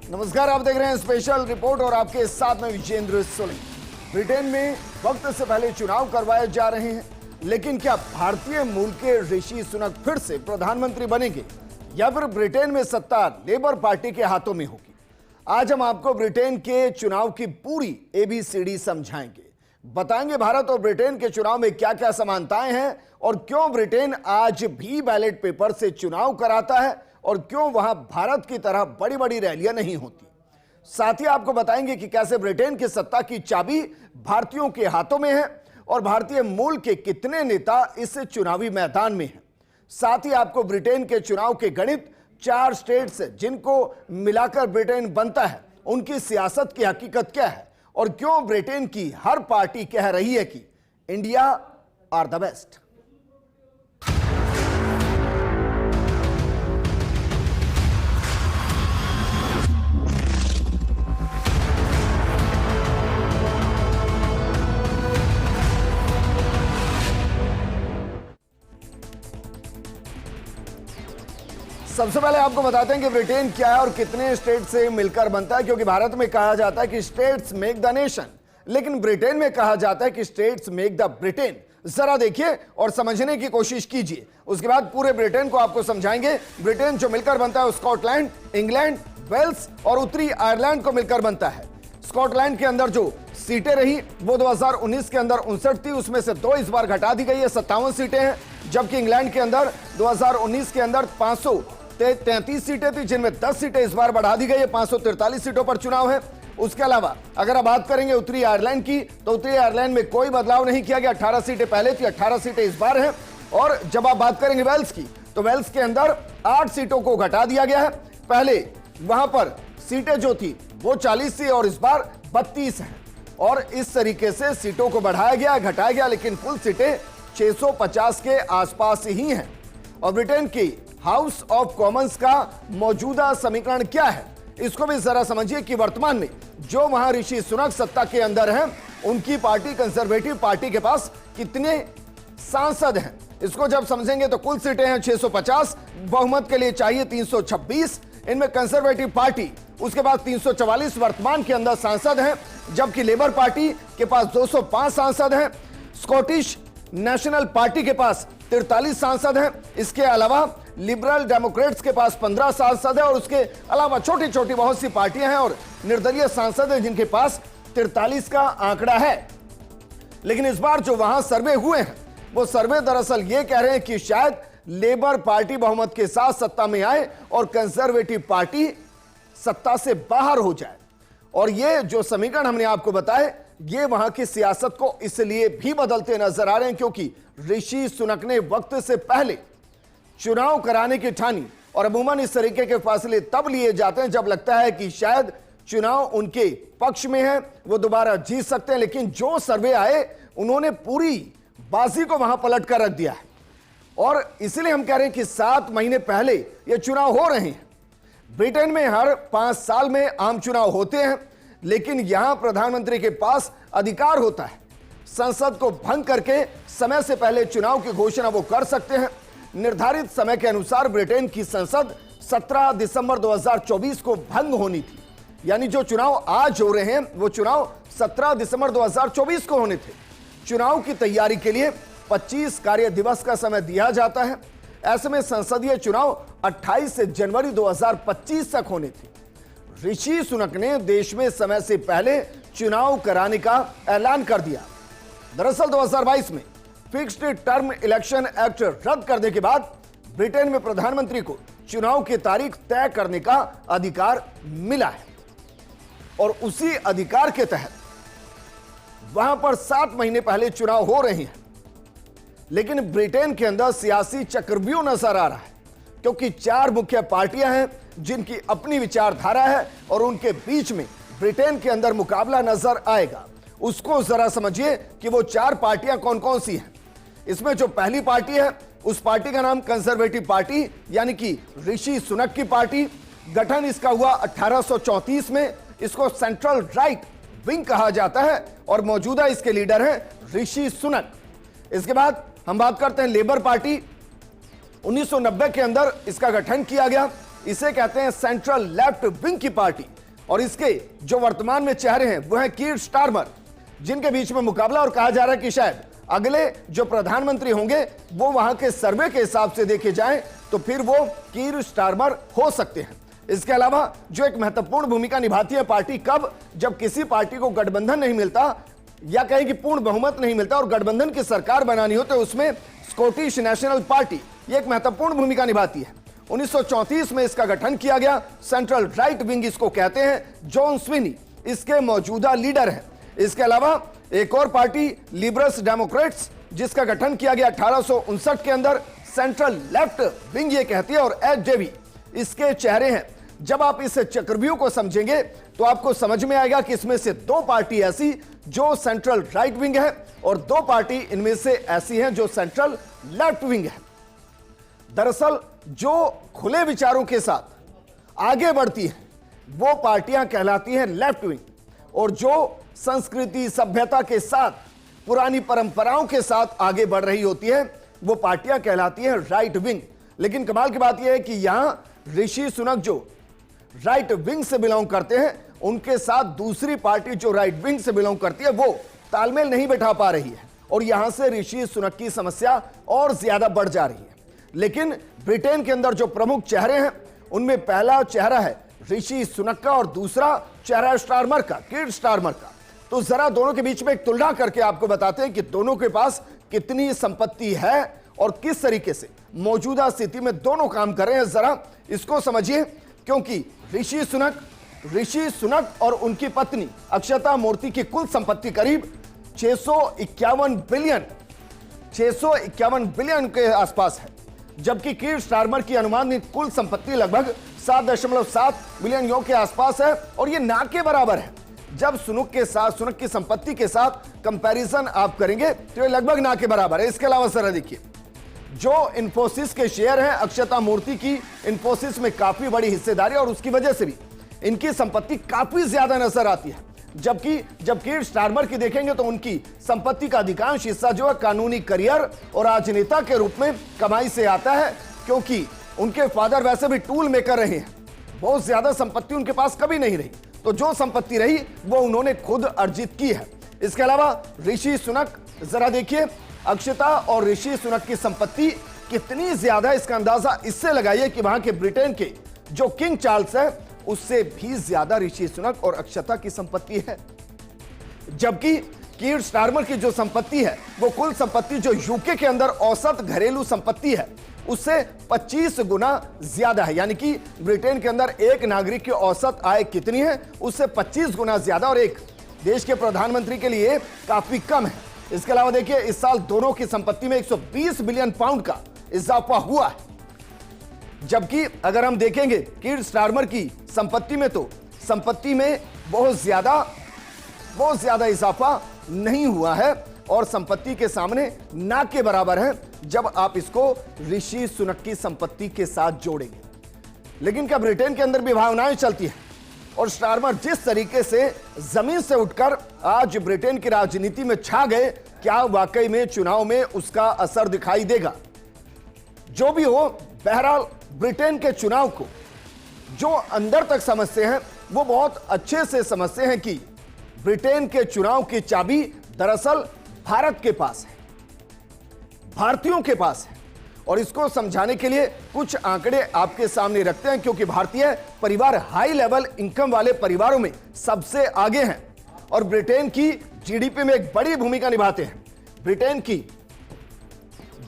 नमस्कार, आप देख रहे हैं स्पेशल रिपोर्ट और आपके साथ में विजेंद्र सोलंकी। ब्रिटेन में वक्त से पहले चुनाव करवाए जा रहे हैं, लेकिन क्या भारतीय मूल के ऋषि सुनक फिर से प्रधानमंत्री बनेंगे या फिर ब्रिटेन में सत्ता लेबर पार्टी के हाथों में होगी? आज हम आपको ब्रिटेन के चुनाव की पूरी एबीसीडी समझाएंगे, बताएंगे भारत और ब्रिटेन के चुनाव में क्या क्या समानताएं हैं और क्यों ब्रिटेन आज भी बैलेट पेपर से चुनाव कराता है और क्यों वहां भारत की तरह बड़ी बड़ी रैलियां नहीं होती। साथ ही आपको बताएंगे कि कैसे ब्रिटेन की सत्ता की चाबी भारतीयों के हाथों में है और भारतीय मूल के कितने नेता इस चुनावी मैदान में हैं। साथ ही आपको ब्रिटेन के चुनाव के गणित, 4 स्टेट्स जिनको मिलाकर ब्रिटेन बनता है, उनकी सियासत की हकीकत क्या है और क्यों ब्रिटेन की हर पार्टी कह रही है कि इंडिया आर द बेस्ट। सबसे पहले आपको बताते हैं कि ब्रिटेन क्या है और कितने स्टेट से मिलकर बनता है, क्योंकि भारत में कहा जाता है कि स्टेट्स मेक द नेशन, लेकिन ब्रिटेन में कहा जाता है कि स्टेट्स मेक द ब्रिटेन। जरा देखिए और समझने की कोशिश कीजिए, उसके बाद पूरे ब्रिटेन को आपको समझाएंगे। ब्रिटेन जो मिलकर बनता है स्कॉटलैंड, इंग्लैंड, वेल्स और उत्तरी आयरलैंड को मिलकर बनता है। स्कॉटलैंड के अंदर जो सीटें रही वो 2019 के अंदर 59 थी, उसमें से 2 इस बार घटा दी गई है, 57 सीटें हैं। जबकि इंग्लैंड के अंदर 2019 के अंदर 533 सीटें थी, जिनमें 10 सीटें इस बार बढ़ा दी गई है, 543 सीटों पर चुनाव है। उसके अलावा अगर आप बात करेंगे उत्तरी आयरलैंड की, तो उत्तरी आयरलैंड में कोई बदलाव नहीं किया गया, 18 सीटें पहले थी, 18 सीटें इस बार हैं। और जब आप बात करेंगे वेल्स की, तो वेल्स के अंदर 8 सीटों को घटा दिया गया है। पहले वहां पर सीटें जो थी वो 40 थी और इस बार 32 हैं, और इस तरीके से सीटों को बढ़ाया गया, घटाया गया, लेकिन कुल सीटें 650 के आसपास ही हैं। और ब्रिटेन की हाउस ऑफ कॉमन्स का मौजूदा समीकरण क्या है, इसको भी जरा समझिए कि वर्तमान में जो वहां ऋषि सुनक सत्ता के अंदर हैं, उनकी पार्टी कंजर्वेटिव पार्टी के पास कितने सांसद हैं। इसको जब समझेंगे तो कुल सीटें हैं 650, बहुमत के लिए चाहिए 326, इनमें कंजर्वेटिव पार्टी उसके पास 344 वर्तमान के अंदर सांसद हैं, जबकि लेबर पार्टी के पास 205 सांसद हैं, स्कॉटिश नेशनल पार्टी के पास 43 सांसद हैं, इसके अलावा लिबरल डेमोक्रेट्स के पास 15 सांसद है और उसके अलावा छोटी छोटी बहुत सी पार्टियां हैं और निर्दलीय सांसद हैं जिनके पास 43 का आंकड़ा है। लेकिन इस बार जो वहां सर्वे हुए हैं, वो सर्वे दरअसल ये कह रहे हैं कि शायद लेबर पार्टी बहुमत के साथ सत्ता में आए और कंजर्वेटिव पार्टी सत्ता से बाहर हो जाए। और ये जो समीकरण हमने आपको बताए, ये वहां की सियासत को इसलिए भी बदलते नजर आ रहे हैं क्योंकि ऋषि सुनक ने वक्त से पहले चुनाव कराने की ठानी। और अमूमन इस तरीके के फैसले तब लिए जाते हैं जब लगता है कि शायद चुनाव उनके पक्ष में है, वो दोबारा जीत सकते हैं। लेकिन जो सर्वे आए, उन्होंने पूरी बाजी को वहां पलट कर रख दिया है। और इसलिए हम कह रहे हैं कि 7 महीने पहले ये चुनाव हो रहे हैं। ब्रिटेन में हर 5 साल में आम चुनाव होते हैं, लेकिन यहां प्रधानमंत्री के पास अधिकार होता है, संसद को भंग करके समय से पहले चुनाव की घोषणा वो कर सकते हैं। निर्धारित समय के अनुसार ब्रिटेन की संसद 17 दिसंबर 2024 को भंग होनी थी, यानी जो चुनाव आज हो रहे हैं वो चुनाव 17 दिसंबर 2024 को होने थे। चुनाव की तैयारी के लिए 25 कार्य दिवस का समय दिया जाता है। ऐसे में संसदीय चुनाव 28 जनवरी 2025 तक होने थे। ऋषि सुनक ने देश में समय से पहले चुनाव कराने का ऐलान कर दिया। दरअसल 2022 में फिक्स्ड टर्म इलेक्शन एक्ट रद्द करने के बाद ब्रिटेन में प्रधानमंत्री को चुनाव की तारीख तय करने का अधिकार मिला है और उसी अधिकार के तहत वहां पर 7 महीने पहले चुनाव हो रहे हैं। लेकिन ब्रिटेन के अंदर सियासी चक्रव्यूह नजर आ रहा है, क्योंकि 4 मुख्य पार्टियां हैं जिनकी अपनी विचारधारा है और उनके बीच में ब्रिटेन के अंदर मुकाबला नजर आएगा। उसको जरा समझिए कि वो 4 पार्टियां कौन कौन सी हैं। इसमें जो पहली पार्टी है, उस पार्टी का नाम कंजर्वेटिव पार्टी यानी कि ऋषि सुनक की पार्टी। गठन इसका हुआ 1834 में। इसको सेंट्रल राइट विंग कहा जाता है और मौजूदा इसके लीडर हैं ऋषि सुनक। इसके बाद हम बात करते हैं लेबर पार्टी। 1990 के अंदर इसका गठन किया गया। इसे कहते हैं सेंट्रल लेफ्ट विंग की पार्टी। और इसके जो वर्तमान में चेहरे हैं वो है कीर स्टारमर, जिनके बीच में मुकाबला, और कहा जा रहा है कि शायद अगले जो प्रधानमंत्री होंगे वो वहां के सर्वे के हिसाब से देखे जाएं तो फिर वो कीर स्टारमर हो सकते हैं। इसके अलावा जो एक महत्वपूर्ण भूमिका निभाती है पार्टी, कब, जब किसी पार्टी को गठबंधन नहीं मिलता या कहें कि पूर्ण बहुमत नहीं मिलता और गठबंधन की सरकार बनानी हो, तो उसमें स्कॉटिश नेशनल पार्टी ये एक महत्वपूर्ण भूमिका निभाती है। 1934 में इसका गठन किया गया। सेंट्रल राइट विंग इसको कहते हैं। जॉन स्विनी इसके मौजूदा लीडर हैं। इसके अलावा एक और पार्टी लिबरल्स डेमोक्रेट्स, जिसका गठन किया गया 1859 के अंदर, सेंट्रल लेफ्ट विंग ये कहती है। और एच जेवी इसके चेहरे हैं। जब आप इस चक्रव्यूह को समझेंगे तो आपको समझ में आएगा कि इसमें से दो पार्टी ऐसी जो सेंट्रल राइट विंग है और दो पार्टी इनमें से ऐसी हैं जो सेंट्रल लेफ्ट विंग है। दरअसल जो खुले विचारों के साथ आगे बढ़ती है वो पार्टियां कहलाती हैं लेफ्ट विंग, और जो संस्कृति सभ्यता के साथ, पुरानी परंपराओं के साथ आगे बढ़ रही होती है वो पार्टियां कहलाती हैं राइट विंग। लेकिन कमाल की बात यह है कि यहां ऋषि सुनक जो राइट विंग से बिलोंग करते हैं, उनके साथ दूसरी पार्टी जो राइट विंग से बिलोंग करती है वो तालमेल नहीं बैठा पा रही है, और यहां से ऋषि सुनक की समस्या और ज्यादा बढ़ जा रही है। लेकिन ब्रिटेन के अंदर जो प्रमुख चेहरे हैं उनमें पहला चेहरा है ऋषि सुनक का और दूसरा चेहरा स्टारमर का, कीर स्टारमर का। तो जरा दोनों के बीच में एक तुलना करके आपको बताते हैं कि दोनों के पास कितनी संपत्ति है और किस तरीके से मौजूदा स्थिति में दोनों काम कर रहे हैं। जरा इसको समझिए, क्योंकि ऋषि सुनक और उनकी पत्नी अक्षता मूर्ति की कुल संपत्ति करीब 651 बिलियन के आसपास है, जबकि कीर स्टारमर की अनुमानित कुल संपत्ति लगभग 7.7 बिलियन यूरो के आसपास है, और यह ना के बराबर है। जब सुनक की संपत्ति के साथ कंपैरिजन आप करेंगे तो ये लगभग ना के बराबर है। इसके अलावा जरा देखिए, जो इन्फोसिस के शेयर हैं, अक्षता मूर्ति की इन्फोसिस में काफी बड़ी हिस्सेदारी, और उसकी वजह से भी इनकी संपत्ति काफी ज्यादा नजर आती है। जबकि जब कीर स्टारमर की देखेंगे तो उनकी संपत्ति का अधिकांश हिस्सा जो है कानूनी करियर और राजनेता के रूप में कमाई से आता है, क्योंकि उनके फादर वैसे भी टूल मेकर रहे हैं। बहुत ज्यादा संपत्ति उनके पास कभी नहीं रही, तो जो संपत्ति रही वो उन्होंने खुद अर्जित की है। इसके अलावा ऋषि सुनक, जरा देखिए अक्षता और ऋषि सुनक की संपत्ति कितनी ज्यादा है, इसका अंदाजा इससे लगाइए कि वहां के ब्रिटेन के जो किंग चार्ल्स है उससे भी ज्यादा ऋषि सुनक और अक्षता की संपत्ति है। जबकि कीर स्टारमर की जो संपत्ति है वो कुल संपत्ति जो यूके के अंदर औसत घरेलू संपत्ति है उससे 25 गुना ज्यादा है। यानी कि ब्रिटेन के अंदर एक नागरिक की औसत आय कितनी है, उससे 25 गुना ज्यादा, और एक देश के प्रधानमंत्री के लिए काफी कम है। इसके अलावा देखिए इस साल दोनों की संपत्ति में 120 बिलियन पाउंड का इजाफा हुआ है। जबकि अगर हम देखेंगे कीर स्टारमर की संपत्ति में, तो संपत्ति में बहुत ज्यादा इजाफा नहीं हुआ है और संपत्ति के सामने ना के बराबर है जब आप इसको ऋषि सुनक की संपत्ति के साथ जोड़ेंगे। लेकिन क्या ब्रिटेन के अंदर भी भावनाएं चलती हैं, और स्टारमर जिस तरीके से जमीन से उठकर आज ब्रिटेन की राजनीति में छा गए, क्या वाकई में चुनाव में उसका असर दिखाई देगा? जो भी हो, बहरहाल ब्रिटेन के चुनाव को जो अंदर तक समझते हैं वो बहुत अच्छे से समझते हैं कि ब्रिटेन के चुनाव की चाबी दरअसल भारत के पास है, भारतीयों के पास है। और इसको समझाने के लिए कुछ आंकड़े आपके सामने रखते हैं, क्योंकि भारतीय परिवार हाई लेवल इनकम वाले परिवारों में सबसे आगे हैं और ब्रिटेन की जीडीपी में एक बड़ी भूमिका निभाते हैं। ब्रिटेन की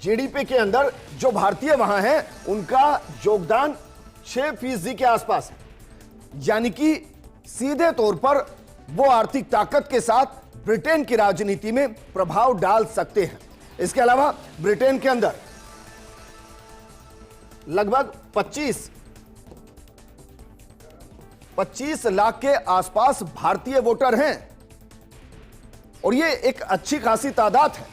जीडीपी के अंदर जो भारतीय वहां हैं उनका योगदान 6% के आसपास है, यानी कि सीधे तौर पर वो आर्थिक ताकत के साथ ब्रिटेन की राजनीति में प्रभाव डाल सकते हैं। इसके अलावा ब्रिटेन के अंदर लगभग 25 लाख के आसपास भारतीय वोटर हैं, और ये एक अच्छी खासी तादाद है।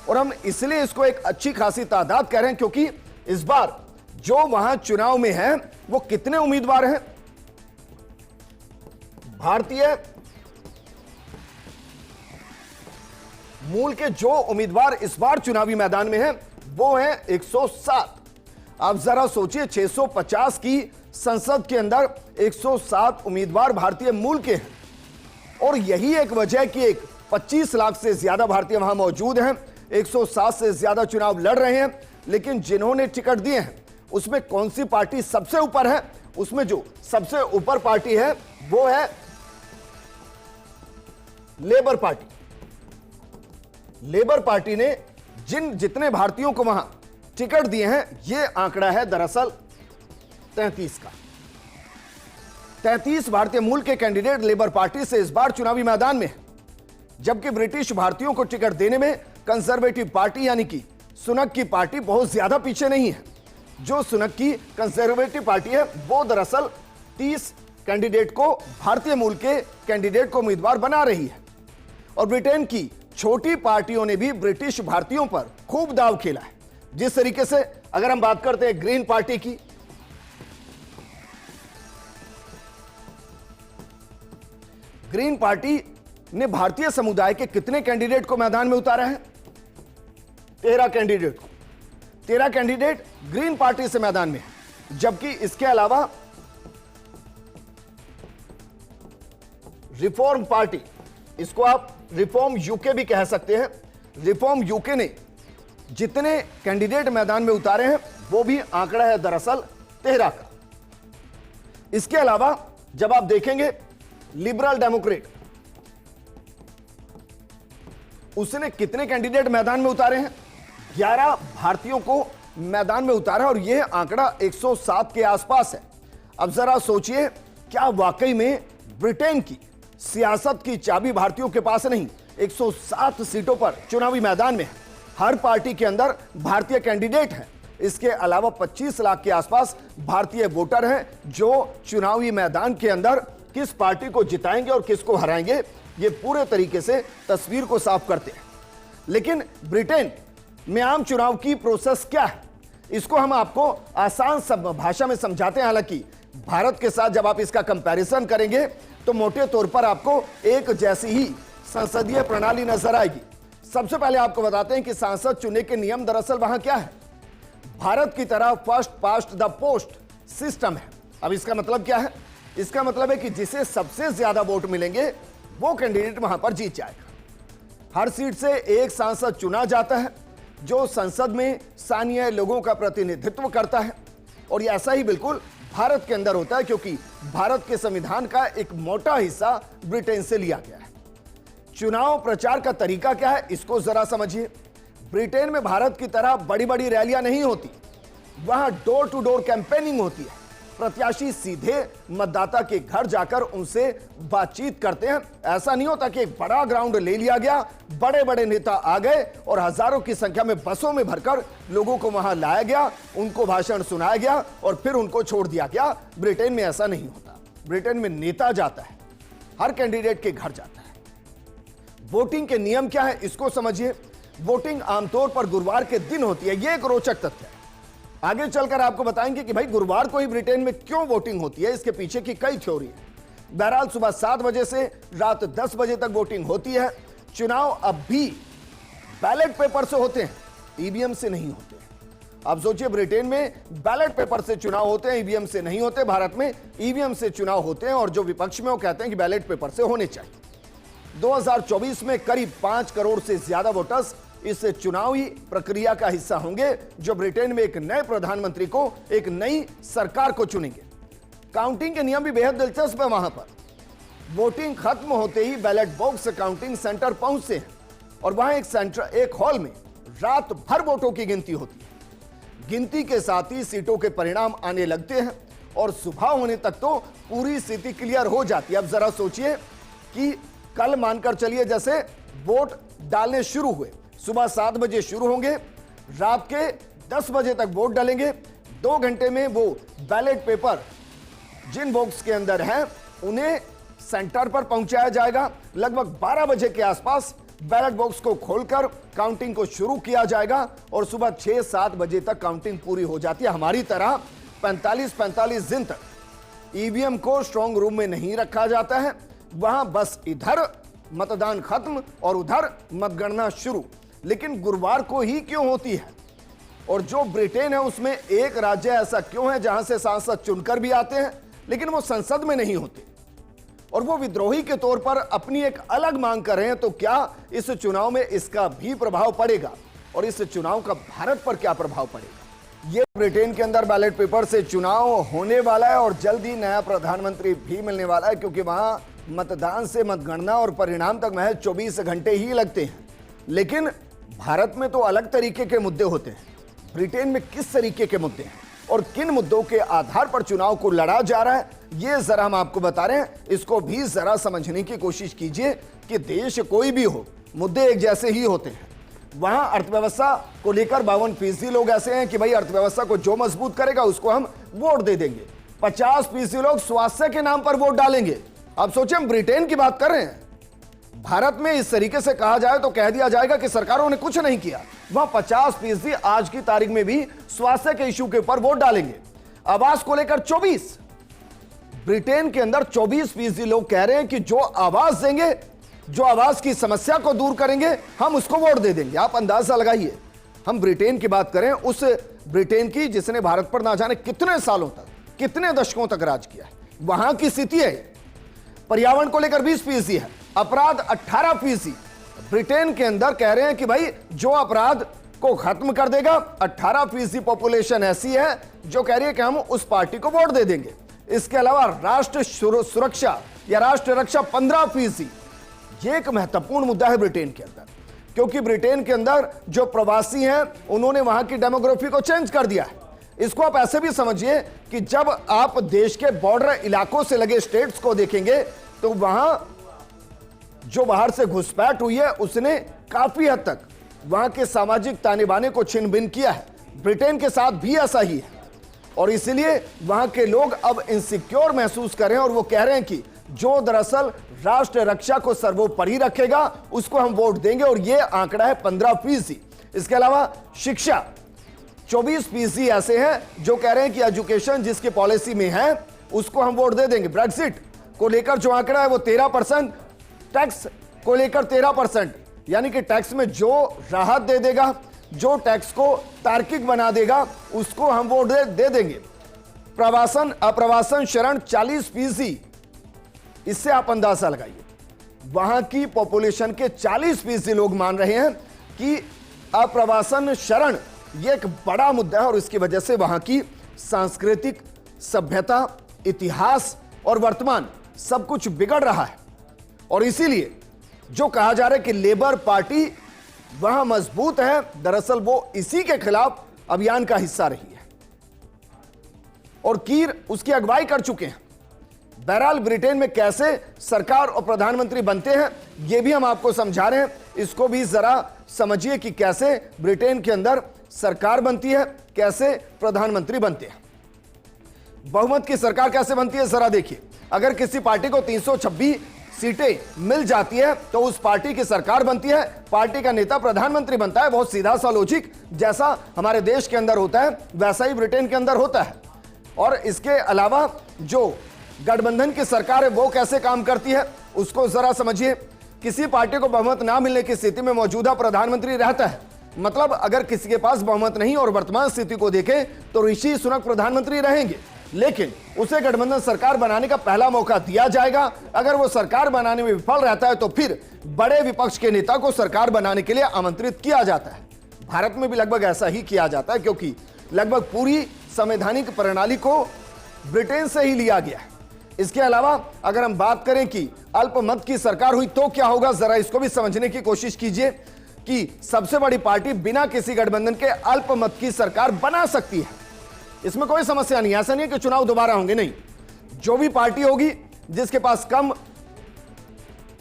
और हम इसलिए इसको एक अच्छी खासी तादाद कह रहे हैं क्योंकि इस बार जो वहां चुनाव में है वो कितने उम्मीदवार हैं? भारतीय मूल के जो उम्मीदवार इस बार चुनावी मैदान में हैं वो हैं 107। आप जरा सोचिए, 650 की संसद के अंदर 107 उम्मीदवार भारतीय मूल के हैं और यही एक वजह है कि एक 25 लाख से ज्यादा भारतीय वहां मौजूद हैं, 107 से ज्यादा चुनाव लड़ रहे हैं। लेकिन जिन्होंने टिकट दिए हैं उसमें कौन सी पार्टी सबसे ऊपर है? उसमें जो सबसे ऊपर पार्टी है वो है लेबर पार्टी। लेबर पार्टी ने जितने भारतीयों को वहां टिकट दिए हैं, यह आंकड़ा है दरअसल 33 का। 33 भारतीय मूल के कैंडिडेट लेबर पार्टी से इस बार चुनावी मैदान में हैं, जबकि ब्रिटिश भारतीयों को टिकट देने में कंजर्वेटिव पार्टी यानी कि सुनक की पार्टी बहुत ज्यादा पीछे नहीं है। जो सुनक की कंजर्वेटिव पार्टी है वो दरअसल 30 कैंडिडेट को, भारतीय मूल के कैंडिडेट को उम्मीदवार बना रही है। और ब्रिटेन की छोटी पार्टियों ने भी ब्रिटिश भारतीयों पर खूब दांव खेला है। जिस तरीके से अगर हम बात करते हैं ग्रीन पार्टी की, ग्रीन पार्टी ने भारतीय समुदाय के कितने कैंडिडेट को मैदान में उतारा है? 13 कैंडिडेट को। 13 कैंडिडेट ग्रीन पार्टी से मैदान में है। जबकि इसके अलावा रिफॉर्म पार्टी, इसको आप रिफॉर्म यूके भी कह सकते हैं, रिफॉर्म यूके ने जितने कैंडिडेट मैदान में उतारे हैं वो भी आंकड़ा है दरअसल 13 का। इसके अलावा जब आप देखेंगे लिबरल डेमोक्रेट, उसने कितने कैंडिडेट मैदान में उतारे हैं? 11 भारतीयों को मैदान में उतारा और यह आंकड़ा 107 के आसपास है। अब जरा सोचिए, क्या वाकई में ब्रिटेन की सियासत की चाबी भारतीयों के पास नहीं? 107 सीटों पर चुनावी मैदान में है, हर पार्टी के अंदर भारतीय कैंडिडेट हैं। इसके अलावा 25 लाख के आसपास भारतीय वोटर हैं जो चुनावी मैदान के अंदर किस पार्टी को जिताएंगे और किसको हराएंगे, ये पूरे तरीके से तस्वीर को साफ करते हैं। लेकिन ब्रिटेन में आम चुनाव की प्रोसेस क्या है, इसको हम आपको आसान भाषा में समझाते हैं। हालांकि भारत के साथ जब आप इसका कंपैरिजन करेंगे तो मोटे तौर पर आपको एक जैसी ही संसदीय प्रणाली नजर आएगी। सबसे पहले आपको बताते हैं कि सांसद चुनने के नियम दरअसल वहां क्या है। भारत की तरह first past the post system है। अब इसका मतलब क्या है? इसका मतलब है कि जिसे सबसे ज्यादा वोट मिलेंगे वो कैंडिडेट वहां पर जीत जाएगा। हर सीट से एक सांसद चुना जाता है जो संसद में स्थानीय लोगों का प्रतिनिधित्व करता है। और यह ऐसा ही बिल्कुल भारत के अंदर होता है, क्योंकि भारत के संविधान का एक मोटा हिस्सा ब्रिटेन से लिया गया है। चुनाव प्रचार का तरीका क्या है, इसको जरा समझिए। ब्रिटेन में भारत की तरह बड़ी बड़ी रैलियां नहीं होती, वहां डोर टू डोर कैंपेनिंग होती है। प्रत्याशी सीधे मतदाता के घर जाकर उनसे बातचीत करते हैं। ऐसा नहीं होता कि एक बड़ा ग्राउंड ले लिया गया, बड़े बड़े नेता आ गए और हजारों की संख्या में बसों में भरकर लोगों को वहां लाया गया, उनको भाषण सुनाया गया और फिर उनको छोड़ दिया गया। ब्रिटेन में ऐसा नहीं होता। ब्रिटेन में नेता जाता है, हर कैंडिडेट के घर जाता है। वोटिंग के नियम क्या है, इसको समझिए। वोटिंग आमतौर पर गुरुवार के दिन होती है। यह एक रोचक तथ्य है। आगे चलकर आपको बताएंगे कि भाई गुरुवार को ही ब्रिटेन में क्यों वोटिंग होती है, इसके पीछे की कई थ्योरी है। बहरहाल सुबह 7 बजे से रात 10 बजे तक वोटिंग होती है। चुनाव अब भी बैलेट पेपर से होते हैं, ईवीएम से नहीं होते। अब सोचिए, ब्रिटेन में बैलेट पेपर से चुनाव होते हैं, ईवीएम से नहीं होते। भारत में ईवीएम से चुनाव होते हैं और जो विपक्ष में वो कहते हैं कि बैलेट पेपर से होने चाहिए। 2024 में करीब 5 करोड़ से ज्यादा वोटर्स इस चुनावी प्रक्रिया का हिस्सा होंगे, जो ब्रिटेन में एक नए प्रधानमंत्री को, एक नई सरकार को चुनेंगे। काउंटिंग के नियम भी बेहद दिलचस्प है। वहां पर वोटिंग खत्म होते ही बैलेट बॉक्स काउंटिंग सेंटर पहुंचते हैं और वहां एक हॉल में रात भर वोटों की गिनती होती है। गिनती के साथ ही सीटों के परिणाम आने लगते हैं और सुबह होने तक तो पूरी स्थिति क्लियर हो जाती है। अब जरा सोचिए कि कल मानकर चलिए जैसे वोट डालने शुरू हुए, सुबह 7 बजे शुरू होंगे, रात के 10 बजे तक वोट डालेंगे। 2 घंटे में वो बैलेट पेपर जिन बॉक्स के अंदर हैं उन्हें सेंटर पर पहुंचाया जाएगा। लगभग 12 बजे के आसपास बैलेट बॉक्स को खोलकर काउंटिंग को शुरू किया जाएगा और सुबह 6-7 बजे तक काउंटिंग पूरी हो जाती है। हमारी तरह 45 दिन तक ईवीएम को स्ट्रांग रूम में नहीं रखा जाता है, वहां बस इधर मतदान खत्म और उधर मतगणना शुरू। लेकिन गुरुवार को ही क्यों होती है और जो ब्रिटेन है उसमें एक राज्य ऐसा क्यों है जहां से सांसद चुनकर भी आते हैं लेकिन वो संसद में नहीं होते और वो विद्रोही के तौर पर अपनी एक अलग मांग कर रहे हैं, तो क्या इस चुनाव में इसका भी प्रभाव पड़ेगा और इस चुनाव का भारत पर क्या प्रभाव पड़ेगा? ये ब्रिटेन के अंदर बैलेट पेपर से चुनाव होने वाला है और जल्द ही नया प्रधानमंत्री भी मिलने वाला है, क्योंकि वहां मतदान से मतगणना और परिणाम तक महज 24 घंटे ही लगते हैं। लेकिन भारत में तो अलग तरीके के मुद्दे होते हैं, ब्रिटेन में किस तरीके के मुद्दे हैं और किन मुद्दों के आधार पर चुनाव को लड़ा जा रहा है, ये जरा हम आपको बता रहे हैं। इसको भी जरा समझने की कोशिश कीजिए कि देश कोई भी हो, मुद्दे एक जैसे ही होते हैं। वहां अर्थव्यवस्था को लेकर 52% लोग ऐसे हैं कि भाई अर्थव्यवस्था को जो मजबूत करेगा उसको हम वोट दे देंगे। 50% लोग स्वास्थ्य के नाम पर वोट डालेंगे। अब सोचिए, हम ब्रिटेन की बात कर रहे हैं। भारत में इस तरीके से कहा जाए तो कह दिया जाएगा कि सरकारों ने कुछ नहीं किया। वहां 50% आज की तारीख में भी स्वास्थ्य के इश्यू के ऊपर वोट डालेंगे। आवास को लेकर 24, ब्रिटेन के अंदर 24% लोग कह रहे हैं कि जो आवास देंगे, जो आवास की समस्या को दूर करेंगे, हम उसको वोट दे देंगे। आप अंदाजा लगाइए, हम ब्रिटेन की बात करें, उस ब्रिटेन की जिसने भारत पर ना जाने कितने सालों तक, कितने दशकों तक राज किया है, वहां की स्थिति है। पर्यावरण को लेकर 20% है, अपराध 18%। ब्रिटेन के अंदर कह रहे हैं कि भाई जो अपराध को खत्म कर देगा, 18% पॉपुलेशन ऐसी है जो कह रही है कि हम उस पार्टी को वोट दे देंगे। इसके अलावा राष्ट्र सुरक्षा या राष्ट्र रक्षा 15%। ये एक महत्वपूर्ण मुद्दा है ब्रिटेन के अंदर, क्योंकि ब्रिटेन के अंदर जो प्रवासी हैं उन्होंने वहां की डेमोग्राफी को चेंज कर दिया है। इसको आप ऐसे भी समझिए कि जब आप देश के बॉर्डर इलाकों से लगे स्टेट्स को देखेंगे तो वहां जो बाहर से घुसपैठ हुई है उसने काफी हद तक वहां के सामाजिक ताने बाने को छिन्न भिन्न किया है। ब्रिटेन के साथ भी ऐसा ही है और इसलिए वहां के लोग अब इनसिक्योर महसूस कर रहे हैं और वो कह रहे हैं कि जो दरअसल राष्ट्र रक्षा को सर्वोपरि रखेगा उसको हम वोट देंगे, और ये आंकड़ा है 15%। इसके अलावा शिक्षा 24% ऐसे हैं जो कह रहे हैं कि एजुकेशन जिसकी पॉलिसी में है उसको हम वोट दे देंगे। ब्रेक्सिट को लेकर जो आंकड़ा है वो 13%, टैक्स को लेकर 13%, यानी कि टैक्स में जो राहत दे देगा, जो टैक्स को तार्किक बना देगा, उसको हम वोट दे देंगे। प्रवासन अप्रवासन शरण 40%। इससे आप अंदाजा लगाइए, वहां की पॉपुलेशन के 40% लोग मान रहे हैं कि अप्रवासन शरण यह एक बड़ा मुद्दा है और इसकी वजह से वहां की सांस्कृतिक सभ्यता, इतिहास और वर्तमान सब कुछ बिगड़ रहा है। और इसीलिए जो कहा जा रहा है कि लेबर पार्टी वहां मजबूत है, दरअसल वो इसी के खिलाफ अभियान का हिस्सा रही है और कीर उसकी अगुवाई कर चुके हैं। बहरहाल ब्रिटेन में कैसे सरकार और प्रधानमंत्री बनते हैं यह भी हम आपको समझा रहे हैं। इसको भी जरा समझिए कि कैसे ब्रिटेन के अंदर सरकार बनती है, कैसे प्रधानमंत्री बनते हैं। बहुमत की सरकार कैसे बनती है जरा देखिए। अगर किसी पार्टी को 326 सीटें मिल जाती है तो उस पार्टी की सरकार बनती है, पार्टी का नेता प्रधानमंत्री बनता है। बहुत सीधा सा लॉजिक, जैसा हमारे देश के अंदर होता है वैसा ही ब्रिटेन के अंदर होता है। और इसके अलावा जो गठबंधन की सरकार है वो कैसे काम करती है उसको जरा समझिए। किसी पार्टी को बहुमत ना मिलने की स्थिति में मौजूदा प्रधानमंत्री रहता है, मतलब अगर किसी के पास बहुमत नहीं और वर्तमान स्थिति को देखें तो ऋषि सुनक प्रधानमंत्री रहेंगे, लेकिन उसे गठबंधन सरकार बनाने का पहला मौका दिया जाएगा। अगर वो सरकार बनाने में विफल रहता है तो फिर बड़े विपक्ष के नेता को सरकार बनाने के लिए आमंत्रित किया जाता है। भारत में भी लगभग ऐसा ही किया जाता है, क्योंकि लगभग पूरी संवैधानिक प्रणाली को ब्रिटेन से ही लिया गया है। इसके अलावा अगर हम बात करें कि अल्पमत की सरकार हुई तो क्या होगा, जरा इसको भी समझने की कोशिश कीजिए कि सबसे बड़ी पार्टी बिना किसी गठबंधन के अल्पमत की सरकार बना सकती है। इसमें कोई समस्या नहीं, ऐसा नहीं है कि चुनाव दोबारा होंगे, नहीं। जो भी पार्टी होगी जिसके पास कम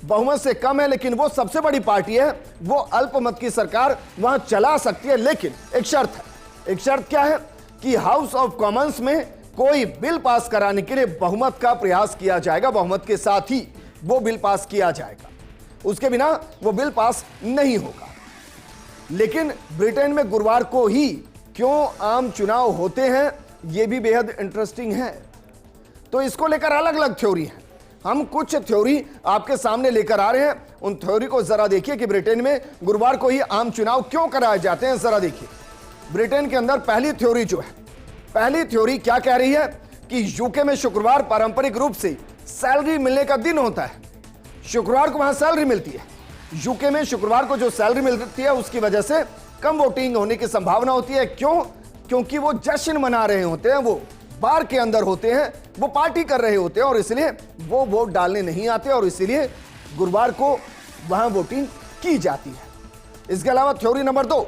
बहुमत से कम है लेकिन वो सबसे बड़ी पार्टी है, वो अल्पमत की सरकार वहां चला सकती है। लेकिन एक शर्त है। एक शर्त क्या है कि हाउस ऑफ कॉमन्स में कोई बिल पास कराने के लिए बहुमत का प्रयास किया जाएगा, बहुमत के साथ ही वो बिल पास किया जाएगा, उसके बिना वो बिल पास नहीं होगा। लेकिन ब्रिटेन में गुरुवार को ही क्यों आम चुनाव होते हैं यह भी बेहद इंटरेस्टिंग है। तो इसको लेकर अलग अलग थ्योरी है। हम कुछ थ्योरी आपके सामने लेकर आ रहे हैं, उन थ्योरी को जरा देखिए कि ब्रिटेन में गुरुवार को ही आम चुनाव क्यों कराए जाते हैं। जरा देखिए, ब्रिटेन के अंदर पहली थ्योरी जो है, पहली थ्योरी क्या कह रही है कि यूके में शुक्रवार पारंपरिक रूप से सैलरी मिलने का दिन होता है। शुक्रवार को वहां सैलरी मिलती है। यूके में शुक्रवार को जो सैलरी मिलती है उसकी वजह से कम वोटिंग होने की संभावना होती है। क्यों? क्योंकि वो जश्न मना रहे होते हैं, वो बार के अंदर होते हैं, वो पार्टी कर रहे होते हैं और इसलिए वो वोट डालने नहीं आते और इसीलिए गुरुवार को वहां वोटिंग की जाती है। इसके अलावा थ्योरी नंबर 2,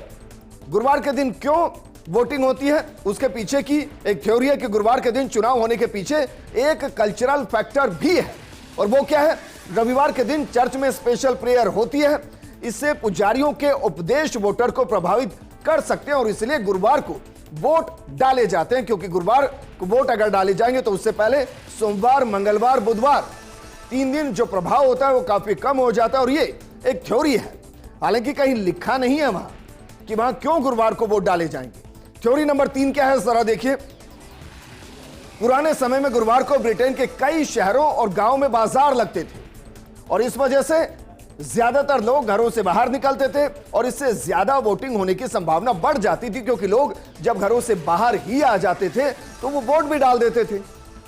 गुरुवार के दिन क्यों वोटिंग होती है, उसके पीछे की एक थ्योरी है कि गुरुवार के दिन चुनाव होने के पीछे एक कल्चरल फैक्टर भी है। और वो क्या है? रविवार के दिन चर्च में स्पेशल प्रेयर होती है। इससे पुजारियों के उपदेश वोटर को प्रभावित कर सकते हैं और इसलिए गुरुवार को वोट डाले जाते हैं, क्योंकि गुरुवार को वोट अगर डाले जाएंगे तो उससे पहले सोमवार, मंगलवार, बुधवार 3 दिन जो प्रभाव होता है वो काफी कम हो जाता है। और ये एक थ्योरी है, हालांकि कहीं लिखा नहीं है वहां कि वहां क्यों गुरुवार को वोट डाले जाएंगे। थ्योरी नंबर 3 क्या है, जरा देखिए। पुराने समय में गुरुवार को ब्रिटेन के कई शहरों और गांवों में बाजार लगते थे और इस वजह से ज्यादातर लोग घरों से बाहर निकलते थे और इससे ज्यादा वोटिंग होने की संभावना बढ़ जाती थी, क्योंकि लोग जब घरों से बाहर ही आ जाते थे तो वो वोट भी डाल देते थे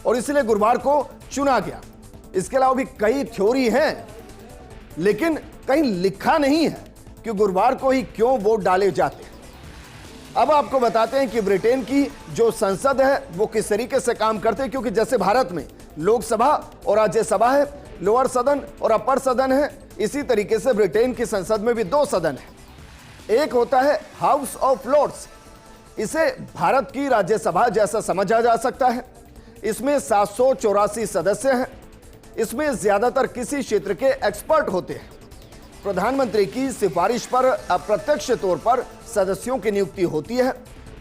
और इसलिए गुरुवार को चुना गया। इसके अलावा भी कई थ्योरी हैं, लेकिन कहीं लिखा नहीं है कि गुरुवार को ही क्यों वोट डाले जाते हैं। अब आपको बताते हैं कि ब्रिटेन की जो संसद है वो किस तरीके से काम करते हैं, क्योंकि जैसे भारत में लोकसभा और राज्यसभा है, लोअर सदन और अपर सदन है, इसी तरीके से ब्रिटेन की संसद में भी 2 सदन है। एक होता है हाउस ऑफ लॉर्ड्स, इसे भारत की राज्यसभा जैसा समझा जा सकता है। इसमें 784 सदस्य हैं। इसमें ज्यादातर किसी क्षेत्र के एक्सपर्ट होते हैं। प्रधानमंत्री की सिफारिश पर अप्रत्यक्ष तौर पर सदस्यों की नियुक्ति होती है।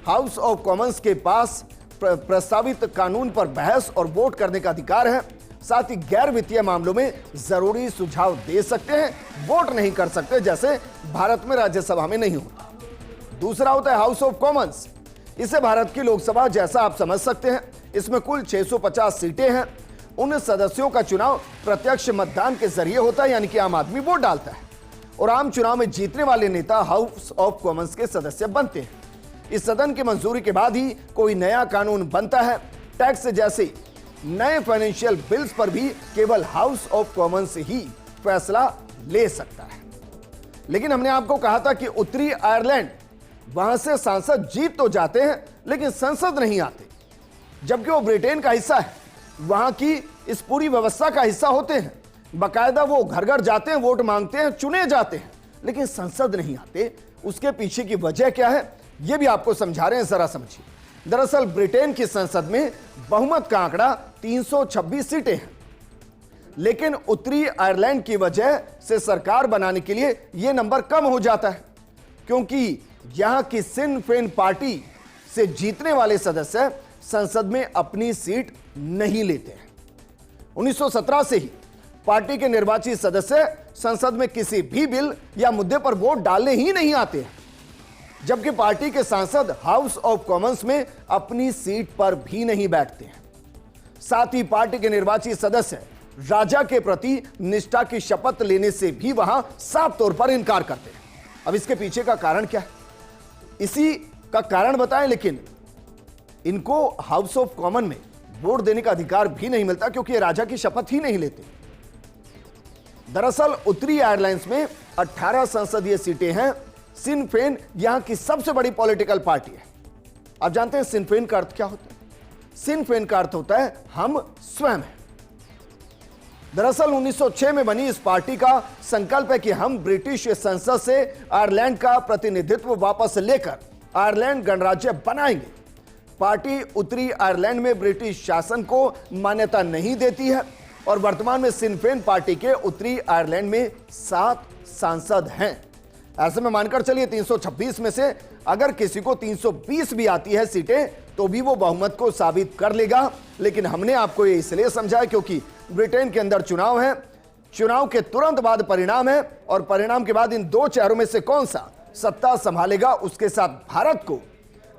हाउस ऑफ कॉमन्स के पास प्रस्तावित कानून पर बहस और वोट करने का अधिकार है। साथ ही गैर वित्तीय मामलों में जरूरी सुझाव दे सकते हैं, वोट नहीं कर सकते, जैसे भारत में राज्यसभा में नहीं होता। दूसरा होता है हाउस ऑफ कॉमन्स, इसे भारत की लोकसभा जैसा आप समझ सकते हैं। इसमें कुल 650 सीटें हैं। उन सदस्यों का चुनाव प्रत्यक्ष मतदान के जरिए होता है, यानी कि आम आदमी वोट डालता है और आम चुनाव में जीतने वाले नेता हाउस ऑफ कॉमन्स के सदस्य बनते हैं। इस सदन की मंजूरी के बाद ही कोई नया कानून बनता है। टैक्स जैसे नए फाइनेंशियल बिल्स पर भी केवल हाउस ऑफ कॉमन्स ही फैसला ले सकता है। लेकिन हमने आपको कहा था कि उत्तरी आयरलैंड, वहां से सांसद जीत तो जाते हैं लेकिन संसद नहीं आते, जबकि वो ब्रिटेन का हिस्सा है, वहां की इस पूरी व्यवस्था का हिस्सा होते हैं। बाकायदा वो घर घर जाते हैं, वोट मांगते हैं, चुने जाते हैं, लेकिन संसद नहीं आते। उसके पीछे की वजह क्या है ये भी आपको समझा रहे हैं, जरा समझिए। दरअसल ब्रिटेन की संसद में बहुमत का आंकड़ा 326 सीटें हैं, लेकिन उत्तरी आयरलैंड की वजह से सरकार बनाने के लिए यह नंबर कम हो जाता है, क्योंकि यहां की सिन फेन पार्टी से जीतने वाले सदस्य संसद में अपनी सीट नहीं लेते हैं। 1917 से ही पार्टी के निर्वाचित सदस्य संसद में किसी भी बिल या मुद्दे पर वोट डालने ही नहीं आते हैं, जबकि पार्टी के सांसद हाउस ऑफ कॉमन्स में अपनी सीट पर भी नहीं बैठते हैं। साथ ही पार्टी के निर्वाचित सदस्य राजा के प्रति निष्ठा की शपथ लेने से भी वहां साफ तौर पर इनकार करते हैं। अब इसके पीछे का कारण क्या है, इसी का कारण बताएं, लेकिन इनको हाउस ऑफ कॉमन में वोट देने का अधिकार भी नहीं मिलता, क्योंकि ये राजा की शपथ ही नहीं लेते। दरअसल उत्तरी आयरलैंड में 18 संसदीय सीटें हैं। सिन फेन यहां की सबसे बड़ी पॉलिटिकल पार्टी है। आप जानते हैं सिन फेन का अर्थ क्या होता है? सिन फेन का अर्थ होता है हम स्वयं हैं। दरअसल 1906 में बनी इस पार्टी का संकल्प है कि हम ब्रिटिश संसद से आयरलैंड का प्रतिनिधित्व वापस लेकर आयरलैंड गणराज्य बनाएंगे। पार्टी उत्तरी आयरलैंड में ब्रिटिश शासन को मान्यता नहीं देती है और वर्तमान में सिन फेन पार्टी के उत्तरी आयरलैंड में 7 सांसद हैं। ऐसे में मानकर चलिए 326 में से अगर किसी को 320 भी आती है सीटें, तो भी वो बहुमत को साबित कर लेगा। लेकिन हमने आपको ये इसलिए समझाया क्योंकि ब्रिटेन के अंदर चुनाव है, चुनाव के तुरंत बाद परिणाम है और परिणाम के बाद इन 2 चेहरों में से कौन सा सत्ता संभालेगा, उसके साथ भारत को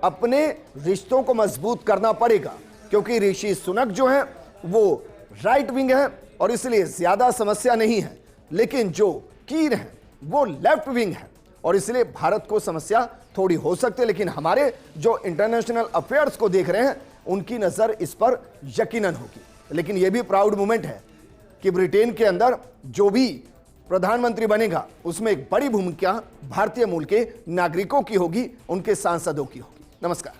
अपने रिश्तों को मजबूत करना पड़ेगा, क्योंकि ऋषि सुनक जो है वो राइट विंग है और इसलिए ज्यादा समस्या नहीं है, लेकिन जो कीर है वो लेफ्ट विंग है और इसलिए भारत को समस्या थोड़ी हो सकती है, लेकिन हमारे जो इंटरनेशनल अफेयर्स को देख रहे हैं उनकी नजर इस पर यकीनन होगी। लेकिन यह भी प्राउड मोमेंट है कि ब्रिटेन के अंदर जो भी प्रधानमंत्री बनेगा उसमें एक बड़ी भूमिका भारतीय मूल के नागरिकों की होगी, उनके सांसदों की होगी। नमस्कार।